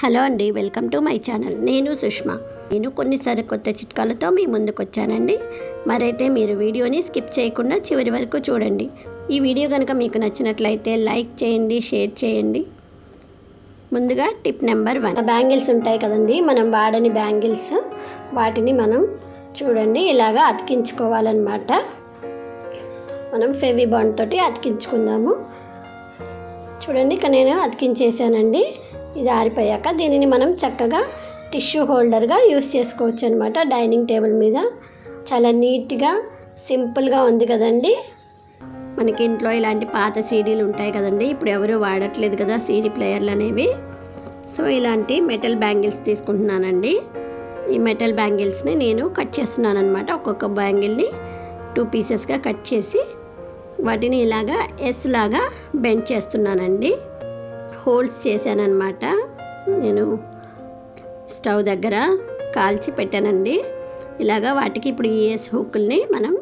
Hello అండి, welcome to my channel. నేను సుష్మా. నేను కొన్ని సరికొత్త చిట్కాలతో మీ ముందుకు వచ్చానండి. మరైతే మీరు వీడియోని స్కిప్ చేయకుండా చివరి వరకు చూడండి. ఈ వీడియో కనుక మీకు నచ్చినట్లయితే లైక్ చేయండి, షేర్ చేయండి. ముందుగా టిప్ నెంబర్ 1, బ్యాంగిల్స్ ఉంటాయి కదండి, మనం వాడని బ్యాంగిల్స్, వాటిని మనం చూడండి ఇలాగా అతికించుకోవాలన్నమాట. మనం ఫెవి బాండ్ తోటి అతికించుకుందాము. చూడండి, ఇక్కడ నేను అతికించేసానండి. ఇది ఆరిపోయాక దీనిని మనం చక్కగా టిష్యూ హోల్డర్గా యూస్ చేసుకోవచ్చు అనమాట. డైనింగ్ టేబుల్ మీద చాలా నీట్గా సింపుల్గా ఉంది కదండి. మనకి ఇంట్లో ఇలాంటి పాత సీడీలు ఉంటాయి కదండి, ఇప్పుడు ఎవరు వాడట్లేదు కదా సీడీ ప్లేయర్లు అనేవి. సో ఇలాంటి మెటల్ బ్యాంగిల్స్ తీసుకుంటున్నానండి. ఈ మెటల్ బ్యాంగిల్స్ని నేను కట్ చేస్తున్నాను అనమాట. ఒక్కొక్క బ్యాంగిల్ని 2 పీసెస్గా కట్ చేసి వాటిని ఇలాగా ఎస్ లాగా బెండ్ చేస్తున్నానండి. హోల్స్ చేశానన్నమాట. నేను స్టవ్ దగ్గర కాల్చి పెట్టానండి. ఇలాగా వాటికి ఇప్పుడు ఈ ఎస్ హుక్కుల్ని మనం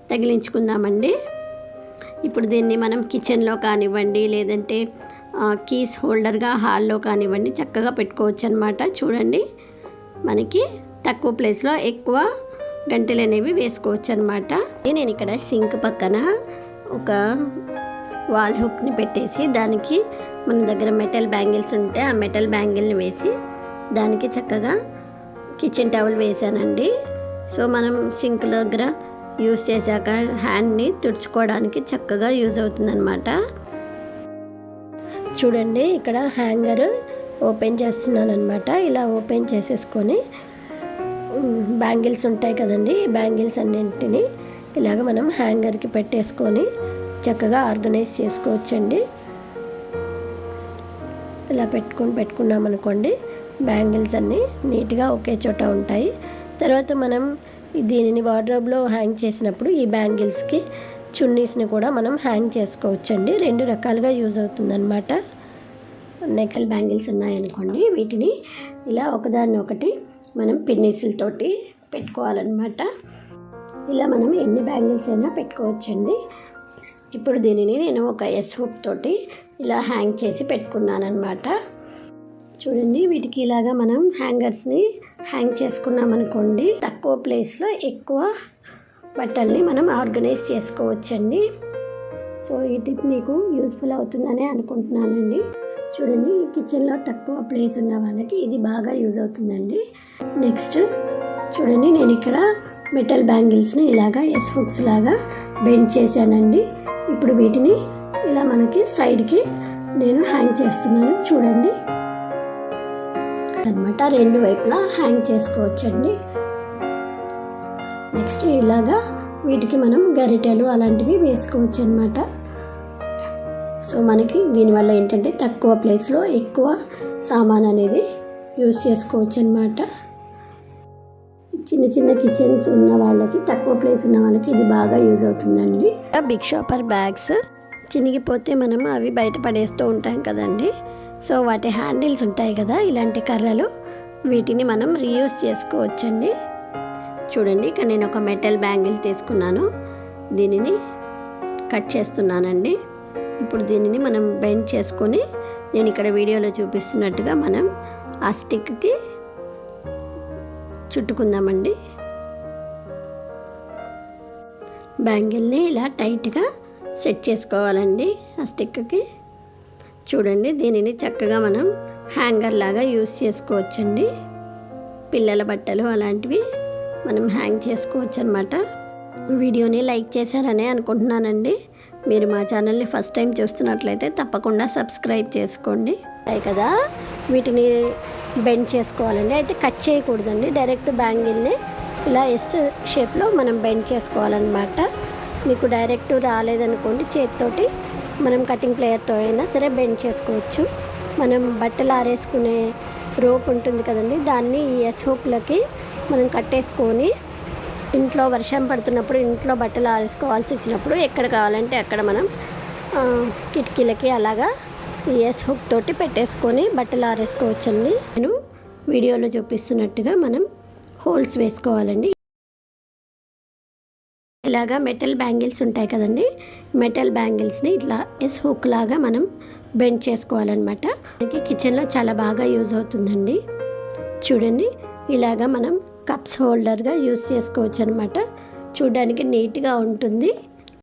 తగిలించుకుందామండి. ఇప్పుడు దీన్ని మనం కిచెన్లో కానివ్వండి, లేదంటే కీస్ హోల్డర్గా హాల్లో కానివ్వండి చక్కగా పెట్టుకోవచ్చు అనమాట. చూడండి, మనకి తక్కువ ప్లేస్లో ఎక్కువ గంటెలు అనేవి వేసుకోవచ్చు అనమాట. నేను ఇక్కడ సింక్ పక్కన ఒక వాల్ హుక్ని పెట్టేసి దానికి మన దగ్గర మెటల్ బ్యాంగిల్స్ ఉంటే ఆ మెటల్ బ్యాంగిల్ని వేసి దానికి చక్కగా కిచెన్ టవల్ వేసానండి. సో మనం సింక్ దగ్గర యూస్ చేశాక హ్యాండ్ని తుడుచుకోవడానికి చక్కగా యూజ్ అవుతుందన్నమాట. చూడండి, ఇక్కడ హ్యాంగర్ ఓపెన్ చేస్తున్నాను అనమాట. ఇలా ఓపెన్ చేసేసుకొని బ్యాంగిల్స్ ఉంటాయి కదండి, ఈ బ్యాంగిల్స్ అన్నింటినీ ఇలాగ మనం హ్యాంగర్కి పెట్టేసుకొని చక్కగా ఆర్గనైజ్ చేసుకోవచ్చండి. ఇలా పెట్టుకున్నామనుకోండి, బ్యాంగిల్స్ అన్నీ నీట్గా ఒకే చోట ఉంటాయి. తర్వాత మనం దీనిని వార్డ్రోబ్లో హ్యాంగ్ చేసినప్పుడు ఈ బ్యాంగిల్స్కి చున్నీస్ని కూడా మనం హ్యాంగ్ చేసుకోవచ్చండి. 2 రకాలుగా యూజ్ అవుతుందన్నమాట. నెక్స్ట్ బ్యాంగిల్స్ ఉన్నాయనుకోండి, వీటిని ఇలా ఒకదాన్ని ఒకటి మనం పిన్నీసులతోటి పెట్టుకోవాలన్నమాట. ఇలా మనం ఎన్ని బ్యాంగిల్స్ అయినా పెట్టుకోవచ్చండి. ఇప్పుడు దీనిని నేను ఒక ఎస్ హుక్ తోటి ఇలా హ్యాంగ్ చేసి పెట్టుకున్నాను అనమాట. చూడండి, వీటికి ఇలాగా మనం హ్యాంగర్స్ని హ్యాంగ్ చేసుకున్నామనుకోండి, తక్కువ ప్లేస్లో ఎక్కువ బట్టల్ని మనం ఆర్గనైజ్ చేసుకోవచ్చండి. సో ఈ టిప్ మీకు యూస్ఫుల్ అవుతుందని అనుకుంటున్నానండి. చూడండి, కిచెన్లో తక్కువ ప్లేస్ ఉన్న వాళ్ళకి ఇది బాగా యూజ్ అవుతుందండి. నెక్స్ట్ చూడండి, నేను ఇక్కడ మెటల్ బ్యాంగిల్స్ని ఇలాగా ఎస్ హుక్స్ లాగా బెండ్ చేశానండి. ఇప్పుడు వీటిని ఇలా మనకి సైడ్కి నేను హ్యాంగ్ చేస్తున్నాను. చూడండి అన్నమాట, 2 వైపులా హ్యాంగ్ చేసుకోవచ్చండి. నెక్స్ట్ ఇలాగా వీటికి మనం గరిటెలు అలాంటివి వేసుకోవచ్చు అన్నమాట. సో మనకి దీనివల్ల ఏంటంటే తక్కువ ప్లేస్లో ఎక్కువ సామాన్ అనేది యూజ్ చేసుకోవచ్చు అన్నమాట. చిన్న చిన్న కిచెన్స్ ఉన్న వాళ్ళకి, తక్కువ ప్లేస్ ఉన్న వాళ్ళకి ఇది బాగా యూజ్ అవుతుందండి. బిగ్ షాపర్ బ్యాగ్స్ చినిగిపోతే మనం అవి బయట పడేస్తూ ఉంటాం కదండి. సో వాటి హ్యాండిల్స్ ఉంటాయి కదా, ఇలాంటి కర్రలు, వీటిని మనం రీయూజ్ చేసుకోవచ్చండి. చూడండి, ఇక్కడ నేను ఒక మెటల్ బ్యాంగిల్ తీసుకున్నాను, దీనిని కట్ చేస్తున్నానండి. ఇప్పుడు దీనిని మనం బెండ్ చేసుకొని నేను ఇక్కడ వీడియోలో చూపిస్తున్నట్టుగా మనం ఆ స్టిక్కి చుట్టుకుందామండి. బ్యాంగిల్ని ఇలా టైట్గా సెట్ చేసుకోవాలండి ఆ స్టిక్కి. చూడండి, దీనిని చక్కగా మనం హ్యాంగర్ లాగా యూస్ చేసుకోవచ్చండి. పిల్లల బట్టలు అలాంటివి మనం హ్యాంగ్ చేసుకోవచ్చు అనమాట. వీడియోని లైక్ చేశారనే అనుకుంటున్నానండి. మీరు మా ఛానల్ని ఫస్ట్ టైం చూస్తున్నట్లయితే తప్పకుండా సబ్స్క్రైబ్ చేసుకోండి. అయి కదా, వీటిని బెండ్ చేసుకోవాలండి. అయితే కట్ చేయకూడదండి, డైరెక్ట్ బ్యాంగిల్ని ఇలా ఎస్ షేప్లో మనం బెండ్ చేసుకోవాలన్నమాట. మీకు డైరెక్ట్ రాలేదనుకోండి, చేతితోటి మనం కటింగ్ ప్లేయర్తో అయినా సరే బెండ్ చేసుకోవచ్చు. మనం బట్టలు ఆరేసుకునే రోప్ ఉంటుంది కదండి, దాన్ని ఈ ఎస్ హుక్లకి మనం కట్టేసుకొని ఇంట్లో వర్షం పడుతున్నప్పుడు, ఇంట్లో బట్టలు ఆరేసుకోవాల్సి వచ్చినప్పుడు ఎక్కడ కావాలంటే అక్కడ మనం కిటికీలకి అలాగా ఈ ఎస్ హుక్ తోటి పెట్టేసుకొని బట్టలు ఆరేసుకోవచ్చండి. నేను వీడియోలో చూపిస్తున్నట్టుగా మనం హోల్స్ వేసుకోవాలండి. ఇలాగా మెటల్ బ్యాంగిల్స్ ఉంటాయి కదండి, మెటల్ బ్యాంగిల్స్ని ఇట్లా ఎస్ హుక్ లాగా మనం బెండ్ చేసుకోవాలన్నమాట. మనకి కిచెన్లో చాలా బాగా యూజ్ అవుతుందండి. చూడండి, ఇలాగా మనం కప్స్ హోల్డర్గా యూజ్ చేసుకోవచ్చు అనమాట. చూడడానికి నీట్గా ఉంటుంది.